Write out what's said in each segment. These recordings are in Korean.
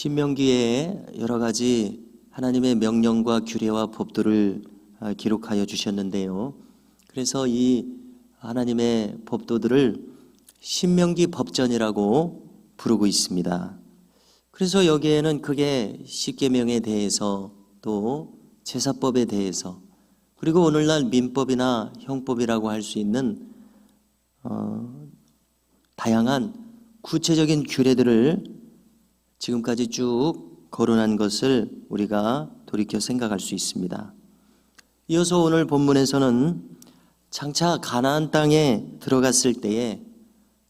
신명기에 여러 가지 하나님의 명령과 규례와 법도를 기록하여 주셨는데요. 그래서 이 하나님의 법도들을 신명기 법전이라고 부르고 있습니다. 그래서 여기에는 크게 십계명에 대해서 또 제사법에 대해서 그리고 오늘날 민법이나 형법이라고 할 수 있는 다양한 구체적인 규례들을 지금까지 쭉 거론한 것을 우리가 돌이켜 생각할 수 있습니다. 이어서 오늘 본문에서는 장차 가나안 땅에 들어갔을 때에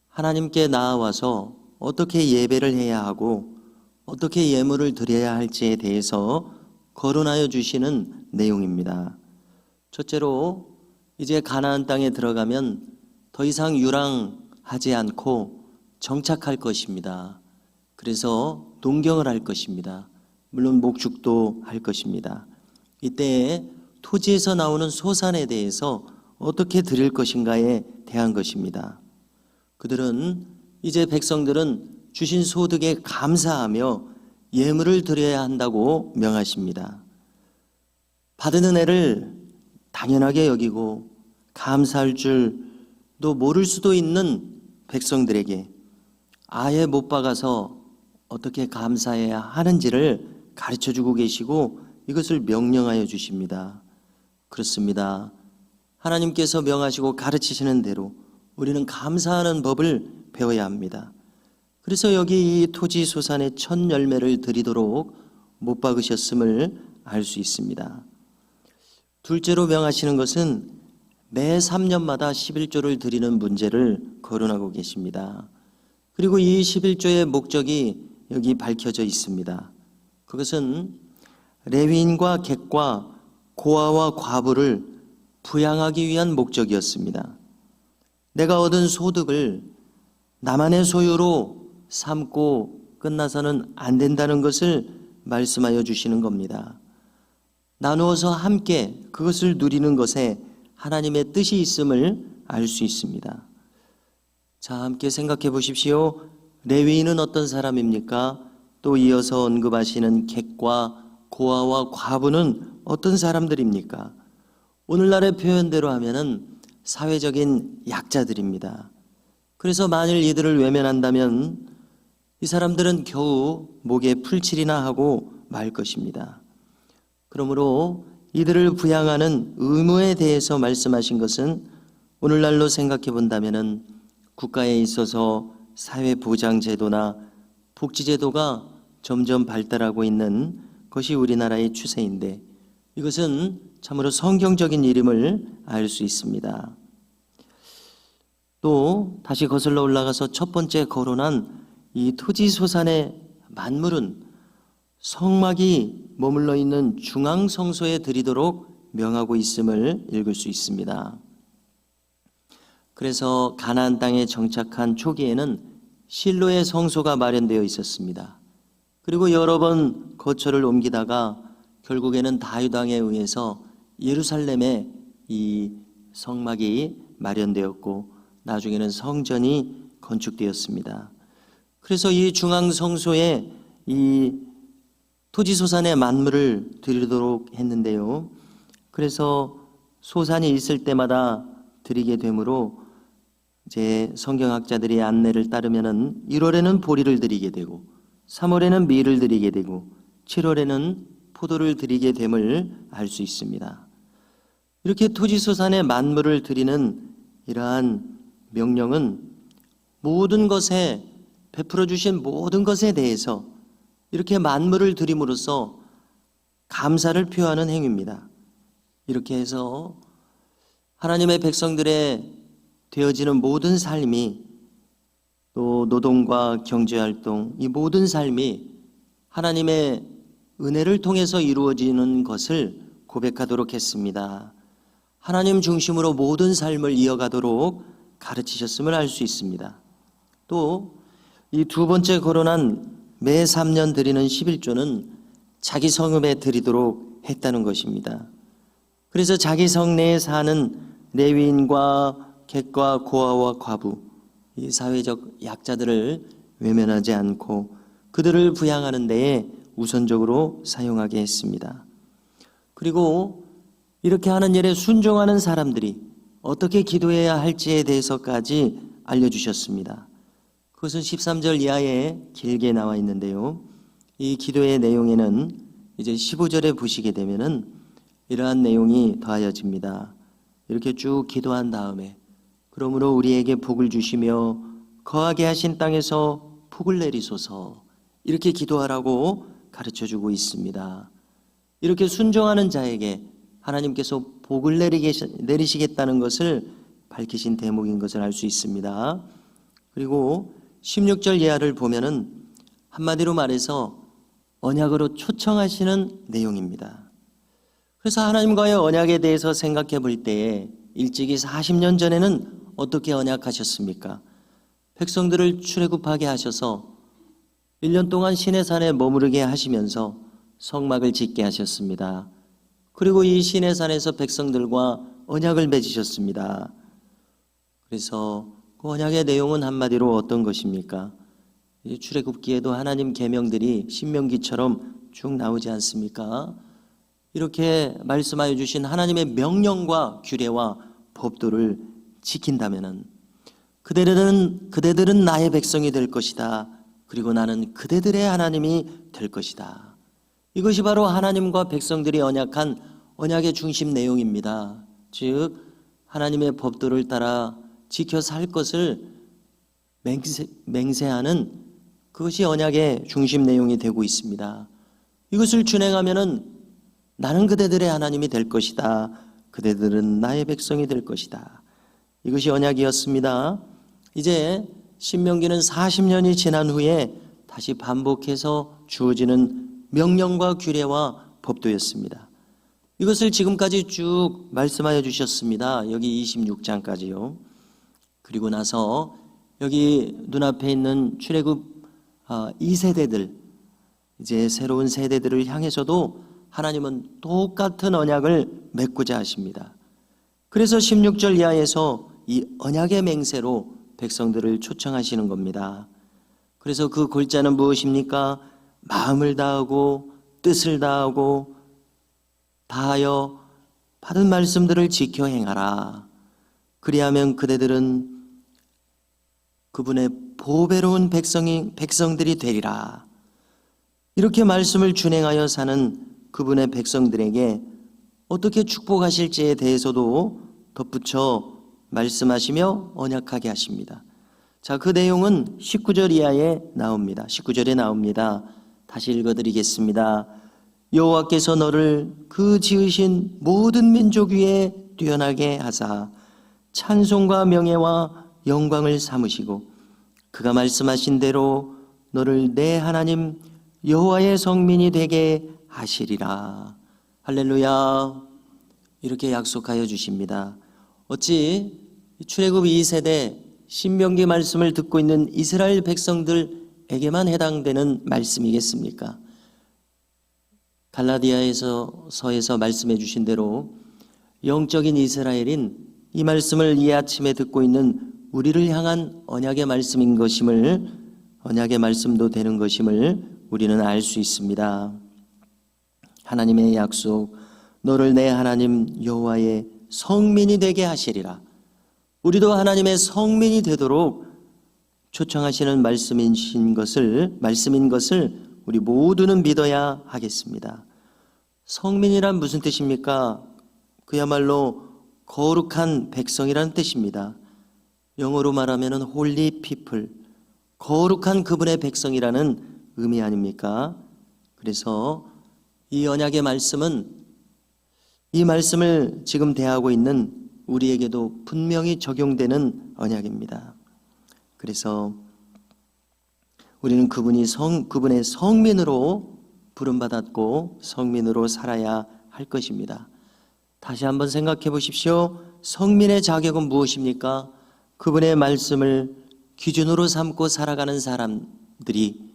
하나님께 나아와서 어떻게 예배를 해야 하고 어떻게 예물을 드려야 할지에 대해서 거론하여 주시는 내용입니다. 첫째로 이제 가나안 땅에 들어가면 더 이상 유랑하지 않고 정착할 것입니다. 그래서 동경을 할 것입니다. 물론 목축도 할 것입니다. 이때 토지에서 나오는 소산에 대해서 어떻게 드릴 것인가에 대한 것입니다. 그들은 이제 백성들은 주신 소득에 감사하며 예물을 드려야 한다고 명하십니다. 받은 은혜를 당연하게 여기고 감사할 줄도 모를 수도 있는 백성들에게 아예 못 박아서 어떻게 감사해야 하는지를 가르쳐주고 계시고 이것을 명령하여 주십니다. 그렇습니다. 하나님께서 명하시고 가르치시는 대로 우리는 감사하는 법을 배워야 합니다. 그래서 여기 이 토지 소산의 첫 열매를 드리도록 못 박으셨음을 알 수 있습니다. 둘째로 명하시는 것은 매 3년마다 11조를 드리는 문제를 거론하고 계십니다. 그리고 이 11조의 목적이 여기 밝혀져 있습니다. 그것은 레위인과 객과 고아와 과부를 부양하기 위한 목적이었습니다. 내가 얻은 소득을 나만의 소유로 삼고 끝나서는 안 된다는 것을 말씀하여 주시는 겁니다. 나누어서 함께 그것을 누리는 것에 하나님의 뜻이 있음을 알 수 있습니다. 자, 함께 생각해 보십시오. 레위인은 어떤 사람입니까? 또 이어서 언급하시는 객과 고아와 과부는 어떤 사람들입니까? 오늘날의 표현대로 하면은 사회적인 약자들입니다. 그래서 만일 이들을 외면한다면 이 사람들은 겨우 목에 풀칠이나 하고 말 것입니다. 그러므로 이들을 부양하는 의무에 대해서 말씀하신 것은 오늘날로 생각해 본다면은 국가에 있어서 사회보장제도나 복지제도가 점점 발달하고 있는 것이 우리나라의 추세인데 이것은 참으로 성경적인 일임을 알 수 있습니다. 또 다시 거슬러 올라가서 첫 번째 거론한 이 토지소산의 만물은 성막이 머물러 있는 중앙성소에 드리도록 명하고 있음을 읽을 수 있습니다. 그래서 가나안 땅에 정착한 초기에는 실로의 성소가 마련되어 있었습니다. 그리고 여러 번 거처를 옮기다가 결국에는 다윗 왕에 의해서 예루살렘에 이 성막이 마련되었고 나중에는 성전이 건축되었습니다. 그래서 이 중앙성소에 이 토지소산의 만물을 드리도록 했는데요. 그래서 소산이 있을 때마다 드리게 되므로 이제 성경학자들의 안내를 따르면은 1월에는 보리를 드리게 되고 3월에는 밀을 드리게 되고 7월에는 포도를 드리게 됨을 알 수 있습니다. 이렇게 토지소산의 만물을 드리는 이러한 명령은 모든 것에 베풀어 주신 모든 것에 대해서 이렇게 만물을 드림으로써 감사를 표하는 행위입니다. 이렇게 해서 하나님의 백성들의 되어지는 모든 삶이 또 노동과 경제활동 이 모든 삶이 하나님의 은혜를 통해서 이루어지는 것을 고백하도록 했습니다. 하나님 중심으로 모든 삶을 이어가도록 가르치셨음을 알 수 있습니다. 또 이 두 번째 거론한 매 3년 드리는 11조는 자기 성읍에 드리도록 했다는 것입니다. 그래서 자기 성 내에 사는 레위인과 객과 고아와 과부 이 사회적 약자들을 외면하지 않고 그들을 부양하는 데에 우선적으로 사용하게 했습니다. 그리고 이렇게 하는 일에 순종하는 사람들이 어떻게 기도해야 할지에 대해서까지 알려주셨습니다. 그것은 13절 이하에 길게 나와 있는데요. 이 기도의 내용에는 이제 15절에 보시게 되면은 이러한 내용이 더하여집니다. 이렇게 쭉 기도한 다음에 그러므로 우리에게 복을 주시며 거하게 하신 땅에서 복을 내리소서, 이렇게 기도하라고 가르쳐주고 있습니다. 이렇게 순종하는 자에게 하나님께서 복을 내리시겠다는 것을 밝히신 대목인 것을 알 수 있습니다. 그리고 16절 이하를 보면은 한마디로 말해서 언약으로 초청하시는 내용입니다. 그래서 하나님과의 언약에 대해서 생각해 볼 때에 일찍이 40년 전에는 어떻게 언약하셨습니까? 백성들을 출애굽하게 하셔서 1년 동안 시내산에 머무르게 하시면서 성막을 짓게 하셨습니다. 그리고 이 시내산에서 백성들과 언약을 맺으셨습니다. 그래서 그 언약의 내용은 한마디로 어떤 것입니까? 이제 출애굽기에도 하나님 계명들이 신명기처럼 쭉 나오지 않습니까? 이렇게 말씀하여 주신 하나님의 명령과 규례와 법도를 지킨다면은 그대들은 나의 백성이 될 것이다. 그리고 나는 그대들의 하나님이 될 것이다. 이것이 바로 하나님과 백성들이 언약한 언약의 중심 내용입니다. 즉 하나님의 법도를 따라 지켜 살 것을 맹세하는 그것이 언약의 중심 내용이 되고 있습니다. 이것을 준행하면은 나는 그대들의 하나님이 될 것이다. 그대들은 나의 백성이 될 것이다. 이것이 언약이었습니다. 이제 신명기는 40년이 지난 후에 다시 반복해서 주어지는 명령과 규례와 법도였습니다. 이것을 지금까지 쭉 말씀하여 주셨습니다. 여기 26장까지요. 그리고 나서 여기 눈앞에 있는 출애굽 2세대들, 이제 새로운 세대들을 향해서도 하나님은 똑같은 언약을 맺고자 하십니다. 그래서 16절 이하에서 이 언약의 맹세로 백성들을 초청하시는 겁니다. 그래서 그 골자는 무엇입니까? 마음을 다하고 뜻을 다하고 다하여 받은 말씀들을 지켜 행하라. 그리하면 그대들은 그분의 보배로운 백성들이 되리라. 이렇게 말씀을 준행하여 사는 그분의 백성들에게 어떻게 축복하실지에 대해서도 덧붙여 말씀하시며 언약하게 하십니다. 자, 그 내용은 19절 이하에 나옵니다. 19절에 나옵니다. 다시 읽어드리겠습니다. 여호와께서 너를 그 지으신 모든 민족 위에 뛰어나게 하사 찬송과 명예와 영광을 삼으시고 그가 말씀하신 대로 너를 내 하나님 여호와의 성민이 되게 하시리라. 할렐루야. 이렇게 약속하여 주십니다. 어찌 출애굽 2세대 신명기 말씀을 듣고 있는 이스라엘 백성들에게만 해당되는 말씀이겠습니까? 갈라디아서에서 말씀해 주신 대로 영적인 이스라엘인 이 말씀을 이 아침에 듣고 있는 우리를 향한 언약의 말씀인 것임을, 언약의 말씀도 되는 것임을 우리는 알 수 있습니다. 하나님의 약속, 너를 내 하나님 여호와의 성민이 되게 하시리라. 우리도 하나님의 성민이 되도록 초청하시는 말씀인 것을 우리 모두는 믿어야 하겠습니다. 성민이란 무슨 뜻입니까? 그야말로 거룩한 백성이라는 뜻입니다. 영어로 말하면 holy people, 거룩한 그분의 백성이라는 의미 아닙니까? 그래서 이 언약의 말씀은 이 말씀을 지금 대하고 있는 우리에게도 분명히 적용되는 언약입니다. 그래서 우리는 그분의 성민으로 부름받았고 성민으로 살아야 할 것입니다. 다시 한번 생각해 보십시오. 성민의 자격은 무엇입니까? 그분의 말씀을 기준으로 삼고 살아가는 사람들이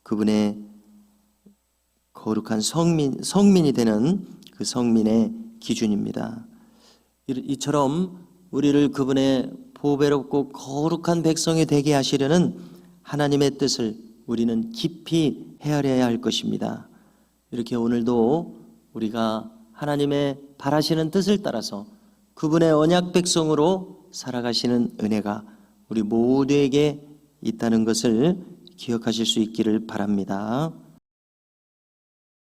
그분의 거룩한 성민이 되는 그 성민의 기준입니다. 이처럼 우리를 그분의 보배롭고 거룩한 백성이 되게 하시려는 하나님의 뜻을 우리는 깊이 헤아려야 할 것입니다. 이렇게 오늘도 우리가 하나님의 바라시는 뜻을 따라서 그분의 언약 백성으로 살아가시는 은혜가 우리 모두에게 있다는 것을 기억하실 수 있기를 바랍니다.